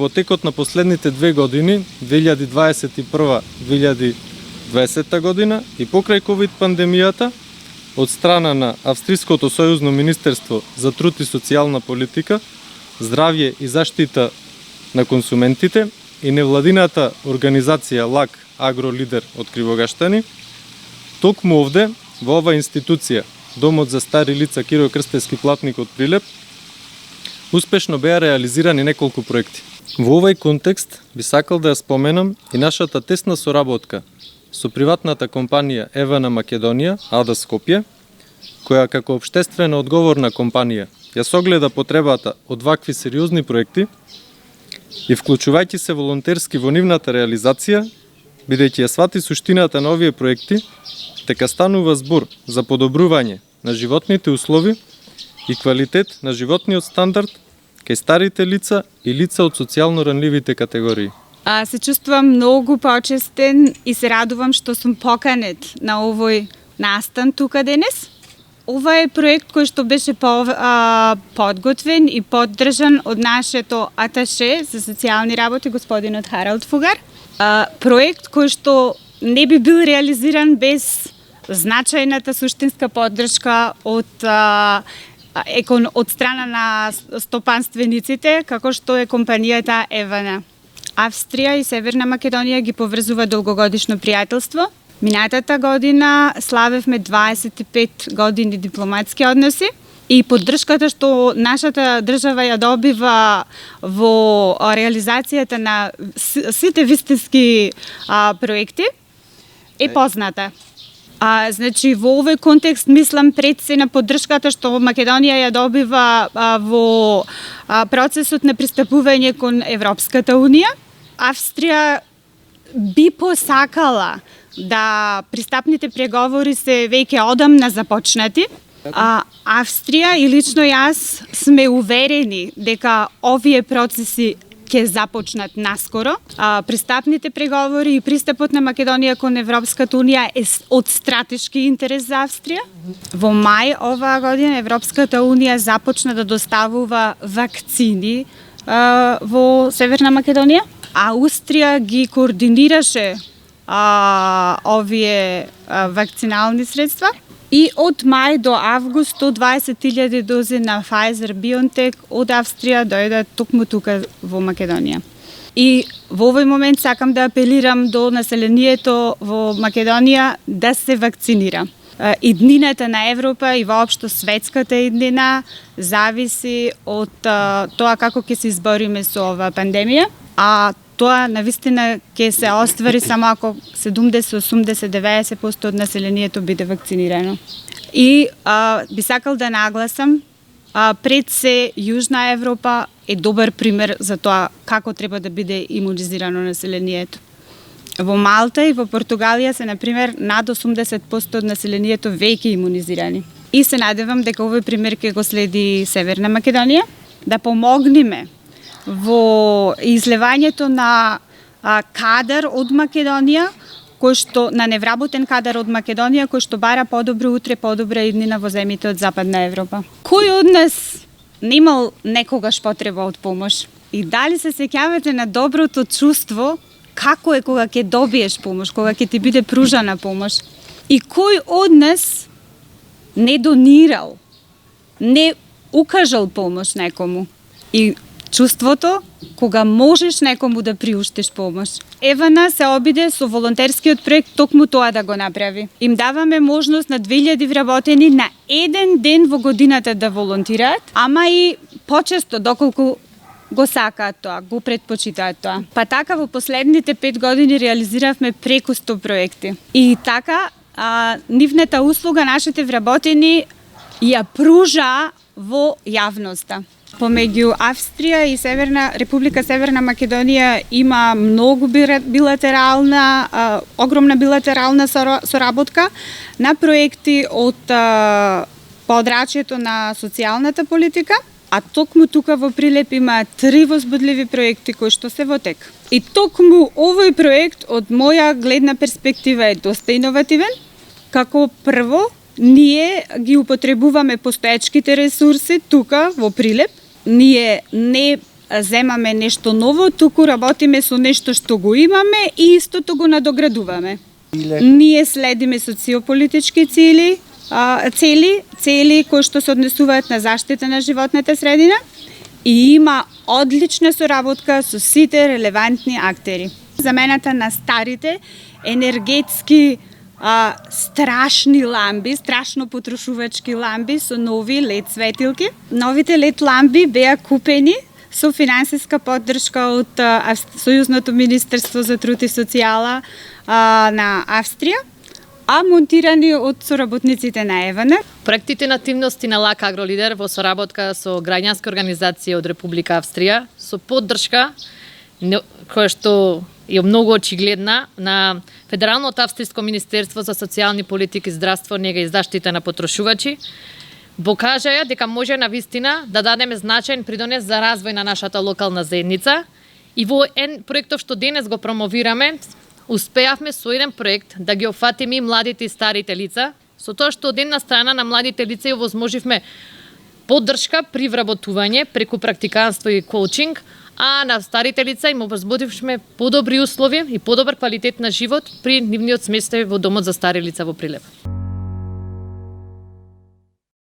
Во текот на последните 2 години, 2021-2020 година и покрај ковид пандемијата, од страна на Австриското сојузно министерство за труд и социјална политика, здравје и заштита на консументите и невладината организација ЛАК Агролидер од Кривогаштани, токму овде, во ова институција, Домот за стари лица Киро Крстевски платник од Прилеп, успешно беа реализирани неколку проекти. Во овој контекст би сакал да ја споменам и нашата тесна соработка со приватната компанија Евана Македонија, АД Скопје, која како општествено одговорна компанија ја согледа потребата од вакви сериозни проекти и вклучувајќи се волонтерски во нивната реализација, бидејќи ја свати суштината на овие проекти, дека станува збор за подобрување на животните услови и квалитет на животниот стандард кај старите лица и лица од социјално ранливите категории. Се чувствувам многу почестен и се радувам што сум поканет на овој настан тука денес. Ова е проект кој што беше подготвен и поддржан од нашето аташе за социјални работи, господинот Харалд Фугар. Проект кој што не би бил реализиран без значајната суштинска поддршка од страна на стопанствениците, како што е компанијата Евана. Австрија и Северна Македонија ги поврзува долгогодишно пријателство. Минатата година славевме 25 години дипломатски односи и поддршката што нашата држава ја добива во реализацијата на сите вистински проекти е позната. Значи, во овој контекст мислам пред се на поддршката што Македонија ја добива во процесот на пристапување кон Европската Унија. Австрија би посакала да пристапните преговори се веќе одамна започнати. Австрија и лично јас сме уверени дека овие процеси ќе започнат наскоро. Пристапните преговори и пристапот на Македонија кон Европската Унија е од стратешки интерес за Австрија. Во мај оваа година Европската Унија започна да доставува вакцини во Северна Македонија. Австрија ги координираше овие вакцинални средства. И од мај до август 120.000 дози на Pfizer-BioNTech од Австрија дојдат токму тука во Македонија. И во овој момент сакам да апелирам до населението во Македонија да се вакцинира. Иднината на Европа и воопшто светската иднина зависи од тоа како ќе се избориме со оваа пандемија, а тоа навистина ќе се оствари само ако 70, 80, 90% од населението биде вакцинирано. И би сакал да нагласам, пред се Јужна Европа е добар пример за тоа како треба да биде имунизирано населението. Во Малта и во Португалија се, например, над 80% од населението веќе имунизирани. И се надевам дека овој пример ќе го следи Северна Македонија, да помогнеме во излевањето на кадар од Македонија, кој што на невработен кадар од Македонија, кој што бара подобро утре, подобра иднина во земјите од Западна Европа. Кој од нас немал некогаш потреба од помош? И дали се сеќавате на доброто чувство како е кога ќе добиеш помош, кога ќе ти биде пружана помош? И кој од нас не донирал, не укажал помош некому? И чувството кога можеш некому да приуштиш помош. Евана се обиде со волонтерскиот проект токму тоа да го направи. Им даваме можност на 2000 вработени на еден ден во годината да волонтираат, ама и почесто доколку го сакаат тоа, го предпочитаат тоа. Па така во последните 5 години реализиравме преку 100 проекти. И така нивната услуга нашите вработени ја пружа во јавноста. Помеѓу Австрија и Република Северна Македонија има многу огромна билатерална соработка на проекти од подрачјето на социјалната политика, а токму тука во Прилеп има 3 возбудливи проекти кои што се во тек. И токму овој проект од моја гледна перспектива е доста иновативен, како прво ние ги употребуваме постоечките ресурси тука во Прилеп. Ние не земаме нешто ново, туку работиме со нешто што го имаме и истото го надоградуваме. Ние следиме социополитички цели кои што се однесуваат на заштита на животната средина и има одлична соработка со сите релевантни актери. Замената на старите енергетски страшни ламби, страшно потрошувачки ламби со нови LED светилки. Новите LED ламби беа купени со финансиска поддршка од Сојузното министерство за труд и социјала на Австрија, а монтирани од соработниците на ЕВН. Проектите на активности на ЛАК Агролидер во соработка со граѓански организации од Република Австрија со поддршка која што е многу очигледна на Федералното австриско министерство за социјални политики, здравство, нега и заштита на потрошувачи, покажаја дека може навистина да дадеме значаен придонес за развој на нашата локална заедница и во проектов што денес го промовираме, успеавме со еден проект да ги опфатиме и младите и старите лица, со тоа што од една страна на младите лица ја овозможивме поддршка при вработување преку практиканство и коучинг, а на старите лица им овозможивме подобри услови и подобар квалитет на живот при нивниот сместај во домот за стари лица во Прилеп.